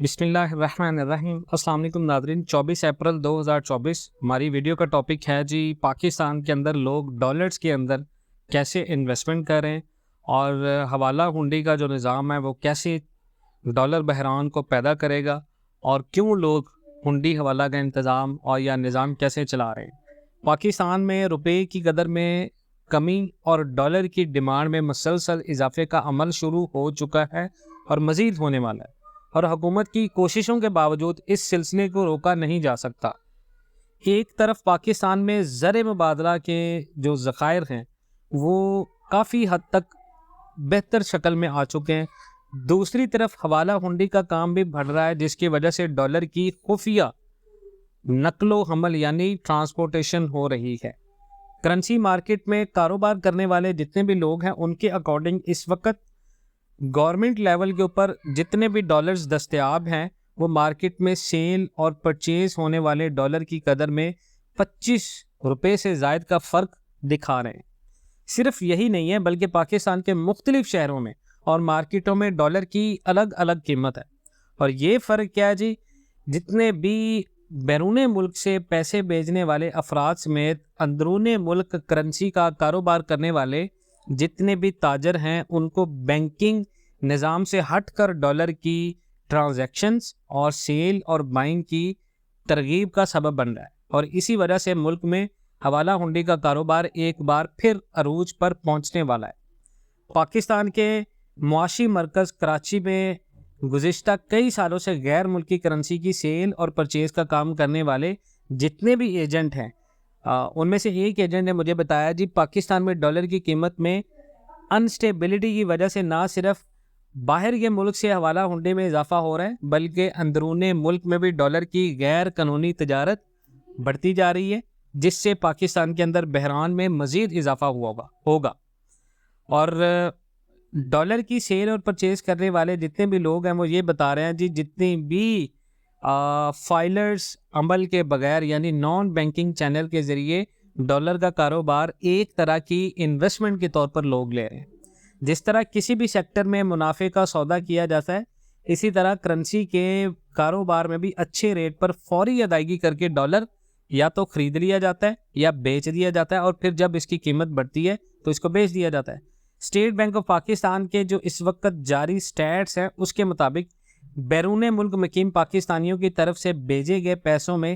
بسم اللہ الرحمن الرحیم۔ السلام علیکم ناظرین، 24 اپریل 2024 ہماری ویڈیو کا ٹاپک ہے جی پاکستان کے اندر لوگ ڈالرز کے اندر کیسے انویسٹمنٹ کریں اور حوالہ ہنڈی کا جو نظام ہے وہ کیسے ڈالر بحران کو پیدا کرے گا اور کیوں لوگ ہنڈی حوالہ کا انتظام اور یا نظام کیسے چلا رہے ہیں۔ پاکستان میں روپے کی قدر میں کمی اور ڈالر کی ڈیمانڈ میں مسلسل اضافے کا عمل شروع ہو چکا ہے اور مزید ہونے والا ہے، اور حکومت کی کوششوں کے باوجود اس سلسلے کو روکا نہیں جا سکتا۔ ایک طرف پاکستان میں زر مبادلہ کے جو ذخائر ہیں وہ کافی حد تک بہتر شکل میں آ چکے ہیں، دوسری طرف حوالہ ہنڈی کا کام بھی بڑھ رہا ہے، جس کی وجہ سے ڈالر کی خفیہ نقل و حمل یعنی ٹرانسپورٹیشن ہو رہی ہے۔ کرنسی مارکیٹ میں کاروبار کرنے والے جتنے بھی لوگ ہیں ان کے اکارڈنگ اس وقت گورنمنٹ لیول کے اوپر جتنے بھی ڈالرز دستیاب ہیں وہ مارکیٹ میں سیل اور پرچیز ہونے والے ڈالر کی قدر میں 25 روپے سے زائد کا فرق دکھا رہے ہیں۔ صرف یہی نہیں ہے بلکہ پاکستان کے مختلف شہروں میں اور مارکیٹوں میں ڈالر کی الگ الگ قیمت ہے، اور یہ فرق کیا ہے جی، جتنے بھی بیرون ملک سے پیسے بھیجنے والے افراد سمیت اندرون ملک کرنسی کا کاروبار کرنے والے جتنے بھی تاجر ہیں ان کو بینکنگ نظام سے ہٹ کر ڈالر کی ٹرانزیکشنز اور سیل اور بائنگ کی ترغیب کا سبب بن رہا ہے، اور اسی وجہ سے ملک میں حوالہ ہنڈی کا کاروبار ایک بار پھر عروج پر پہنچنے والا ہے۔ پاکستان کے معاشی مرکز کراچی میں گزشتہ کئی سالوں سے غیر ملکی کرنسی کی سیل اور پرچیز کا کام کرنے والے جتنے بھی ایجنٹ ہیں ان میں سے ایک ایجنٹ نے مجھے بتایا جی پاکستان میں ڈالر کی قیمت میں انسٹیبلٹی کی وجہ سے نہ صرف باہر کے ملک سے حوالہ ہنڈی میں اضافہ ہو رہا ہے بلکہ اندرون ملک میں بھی ڈالر کی غیر قانونی تجارت بڑھتی جا رہی ہے، جس سے پاکستان کے اندر بحران میں مزید اضافہ ہوگا۔ اور ڈالر کی سیل اور پرچیز کرنے والے جتنے بھی لوگ ہیں وہ یہ بتا رہے ہیں جی جتنی بھی فائلرز عمل کے بغیر یعنی نان بینکنگ چینل کے ذریعے ڈالر کا کاروبار ایک طرح کی انویسٹمنٹ کے طور پر لوگ لے رہے ہیں۔ جس طرح کسی بھی سیکٹر میں منافع کا سودا کیا جاتا ہے، اسی طرح کرنسی کے کاروبار میں بھی اچھے ریٹ پر فوری ادائیگی کر کے ڈالر یا تو خرید لیا جاتا ہے یا بیچ دیا جاتا ہے، اور پھر جب اس کی قیمت بڑھتی ہے تو اس کو بیچ دیا جاتا ہے۔ اسٹیٹ بینک آف پاکستان کے جو اس وقت جاری سٹیٹس ہیں اس کے مطابق بیرون ملک مقیم پاکستانیوں کی طرف سے بھیجے گئے پیسوں میں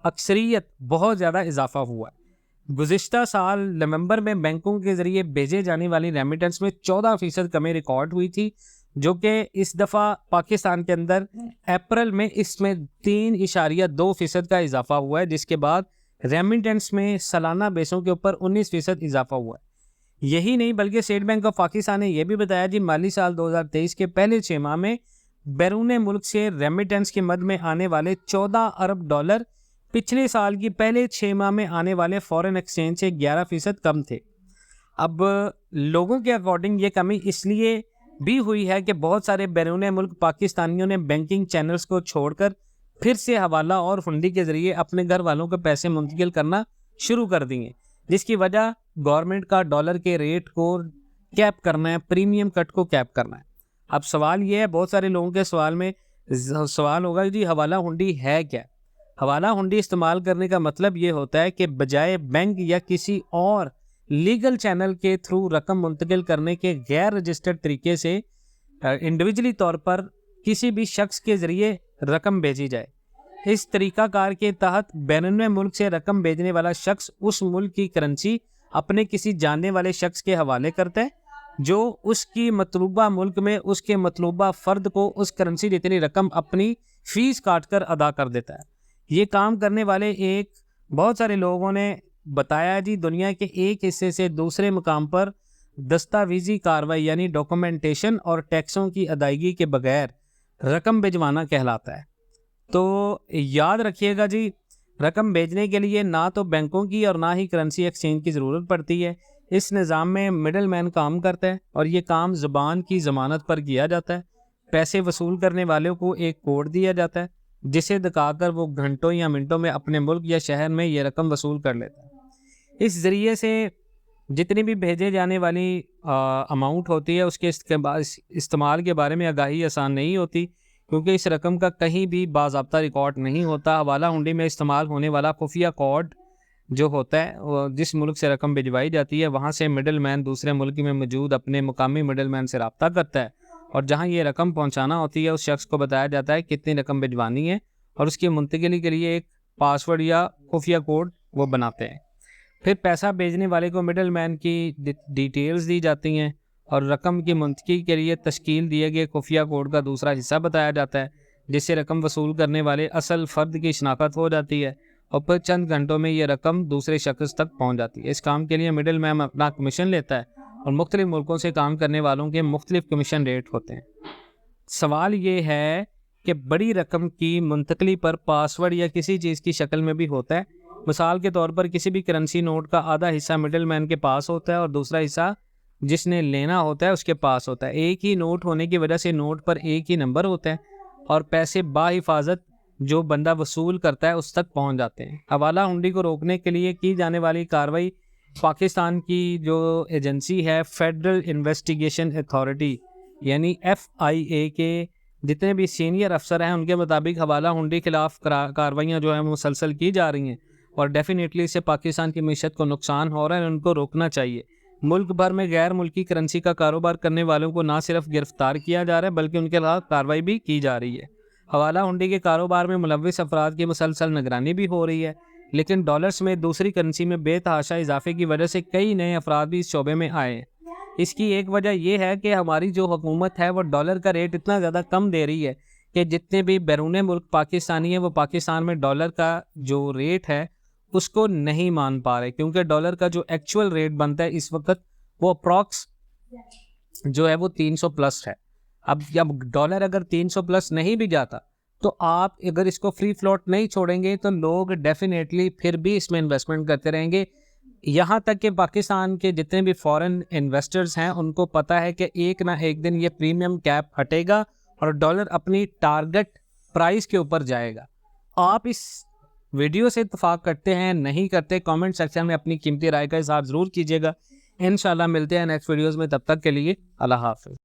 اکثریت بہت زیادہ اضافہ ہوا ہے۔ گزشتہ سال نومبر میں بینکوں کے ذریعے بھیجے جانے والی ریمیٹنس میں 14% کمی ریکارڈ ہوئی تھی، جو کہ اس دفعہ پاکستان کے اندر اپریل میں اس میں 3.2% کا اضافہ ہوا ہے، جس کے بعد ریمیٹنس میں سالانہ بیسوں کے اوپر 19% اضافہ ہوا ہے۔ یہی نہیں بلکہ اسٹیٹ بینک آف پاکستان نے یہ بھی بتایا جی مالی سال 2023 کے پہلے 6 ماہ میں بیرون ملک سے ریمیٹنس کے مد میں آنے والے 14 ارب ڈالر پچھلے سال کی پہلے 6 ماہ میں آنے والے فورن ایکسچینج سے 11% کم تھے۔ اب لوگوں کے اکارڈنگ یہ کمی اس لیے بھی ہوئی ہے کہ بہت سارے بیرون ملک پاکستانیوں نے بینکنگ چینلز کو چھوڑ کر پھر سے حوالہ اور ہنڈی کے ذریعے اپنے گھر والوں کے پیسے منتقل کرنا شروع کر دیے، جس کی وجہ گورنمنٹ کا ڈالر کے ریٹ کو کیپ کرنا ہے، پریمیم کٹ کو کیپ کرنا ہے۔ اب سوال یہ ہے، بہت سارے لوگوں کے سوال ہوگا جی حوالہ ہنڈی ہے کیا؟ حوالہ ہنڈی استعمال کرنے کا مطلب یہ ہوتا ہے کہ بجائے بینک یا کسی اور لیگل چینل کے تھرو رقم منتقل کرنے کے غیر رجسٹرڈ طریقے سے انڈیویجلی طور پر کسی بھی شخص کے ذریعے رقم بھیجی جائے۔ اس طریقہ کار کے تحت بیرون ملک سے رقم بھیجنے والا شخص اس ملک کی کرنسی اپنے کسی جاننے والے شخص کے حوالے کرتا ہے، جو اس کی مطلوبہ ملک میں اس کے مطلوبہ فرد کو اس کرنسی جتنی رقم اپنی فیس کاٹ کر ادا کر دیتا ہے۔ یہ کام کرنے والے بہت سارے لوگوں نے بتایا جی دنیا کے ایک حصے سے دوسرے مقام پر دستاویزی کاروائی یعنی ڈاکومنٹیشن اور ٹیکسوں کی ادائیگی کے بغیر رقم بھجوانا کہلاتا ہے۔ تو یاد رکھیے گا جی، رقم بھیجنے کے لیے نہ تو بینکوں کی اور نہ ہی کرنسی ایکسچینج کی ضرورت پڑتی ہے۔ اس نظام میں مڈل مین کام کرتا ہے اور یہ کام زبان کی ضمانت پر کیا جاتا ہے۔ پیسے وصول کرنے والوں کو ایک کوڈ دیا جاتا ہے جسے دکھا کر وہ گھنٹوں یا منٹوں میں اپنے ملک یا شہر میں یہ رقم وصول کر لیتا ہے۔ اس ذریعے سے جتنی بھی بھیجے جانے والی اماؤنٹ ہوتی ہے اس کے استعمال کے بارے میں آگاہی آسان نہیں ہوتی، کیونکہ اس رقم کا کہیں بھی باضابطہ ریکارڈ نہیں ہوتا۔ حوالہ ہنڈی میں استعمال ہونے والا خفیہ کوڈ جو ہوتا ہے وہ جس ملک سے رقم بھجوائی جاتی ہے وہاں سے مڈل مین دوسرے ملک میں موجود اپنے مقامی مڈل مین سے رابطہ کرتا ہے، اور جہاں یہ رقم پہنچانا ہوتی ہے اس شخص کو بتایا جاتا ہے کتنی رقم بھجوانی ہے، اور اس کی منتقلی کے لیے ایک پاسورڈ یا خفیہ کوڈ وہ بناتے ہیں۔ پھر پیسہ بھیجنے والے کو مڈل مین کی ڈیٹیلز دی جاتی ہیں، اور رقم کی منتقلی کے لیے تشکیل دیے گئے خفیہ کوڈ کا دوسرا حصہ بتایا جاتا ہے، جس سے رقم وصول کرنے والے اصل فرد کی شناخت ہو جاتی ہے، اور پھر چند گھنٹوں میں یہ رقم دوسرے شخص تک پہنچ جاتی ہے۔ اس کام کے لیے مڈل مین اپنا کمیشن لیتا ہے، اور مختلف ملکوں سے کام کرنے والوں کے مختلف کمیشن ریٹ ہوتے ہیں۔ سوال یہ ہے کہ بڑی رقم کی منتقلی پر پاسورڈ یا کسی چیز کی شکل میں بھی ہوتا ہے۔ مثال کے طور پر کسی بھی کرنسی نوٹ کا آدھا حصہ مڈل مین کے پاس ہوتا ہے اور دوسرا حصہ جس نے لینا ہوتا ہے اس کے پاس ہوتا ہے۔ ایک ہی نوٹ ہونے کی وجہ سے نوٹ پر ایک ہی نمبر ہوتا ہے، اور پیسے باحفاظت جو بندہ وصول کرتا ہے اس تک پہنچ جاتے ہیں۔ حوالہ ہنڈی کو روکنے کے لیے کی جانے والی کارروائی پاکستان کی جو ایجنسی ہے فیڈرل انویسٹیگیشن اتھارٹی یعنی FIA کے جتنے بھی سینئر افسر ہیں ان کے مطابق حوالہ ہنڈی خلاف کارروائیاں جو ہیں مسلسل کی جا رہی ہیں، اور ڈیفینیٹلی اس سے پاکستان کی معیشت کو نقصان ہو رہا ہے، ان کو روکنا چاہیے۔ ملک بھر میں غیر ملکی کرنسی کا کاروبار کرنے والوں کو نہ صرف گرفتار کیا جا رہا ہے بلکہ ان کے خلاف کارروائی بھی کی جا رہی ہے۔ حوالہ ہنڈی کے کاروبار میں ملوث افراد کی مسلسل نگرانی بھی ہو رہی ہے، لیکن ڈالرز میں دوسری کرنسی میں بے تحاشا اضافے کی وجہ سے کئی نئے افراد بھی اس شعبے میں آئے ہیں۔ اس کی ایک وجہ یہ ہے کہ ہماری جو حکومت ہے وہ ڈالر کا ریٹ اتنا زیادہ کم دے رہی ہے کہ جتنے بھی بیرون ملک پاکستانی ہیں وہ پاکستان میں ڈالر کا جو ریٹ ہے اس کو نہیں مان پا رہے، کیونکہ ڈالر کا جو ایکچول ریٹ بنتا ہے اس وقت وہ اپروکس جو ہے وہ 300 پلس ہے۔ اب جب ڈالر اگر 300 پلس نہیں بھی جاتا تو آپ اگر اس کو فری فلوٹ نہیں چھوڑیں گے تو لوگ ڈیفینیٹلی پھر بھی اس میں انویسٹمنٹ کرتے رہیں گے، یہاں تک کہ پاکستان کے جتنے بھی فورن انویسٹرز ہیں ان کو پتہ ہے کہ ایک نہ ایک دن یہ پریمیم کیپ ہٹے گا اور ڈالر اپنی ٹارگٹ پرائز کے اوپر جائے گا۔ آپ اس ویڈیو سے اتفاق کرتے ہیں نہیں کرتے، کامنٹ سیکشن میں اپنی قیمتی رائے کا اظہار ضرور کیجیے گا۔ انشاءاللہ ملتے ہیں نیکسٹ ویڈیوز میں، تب تک کے لیے اللہ حافظ۔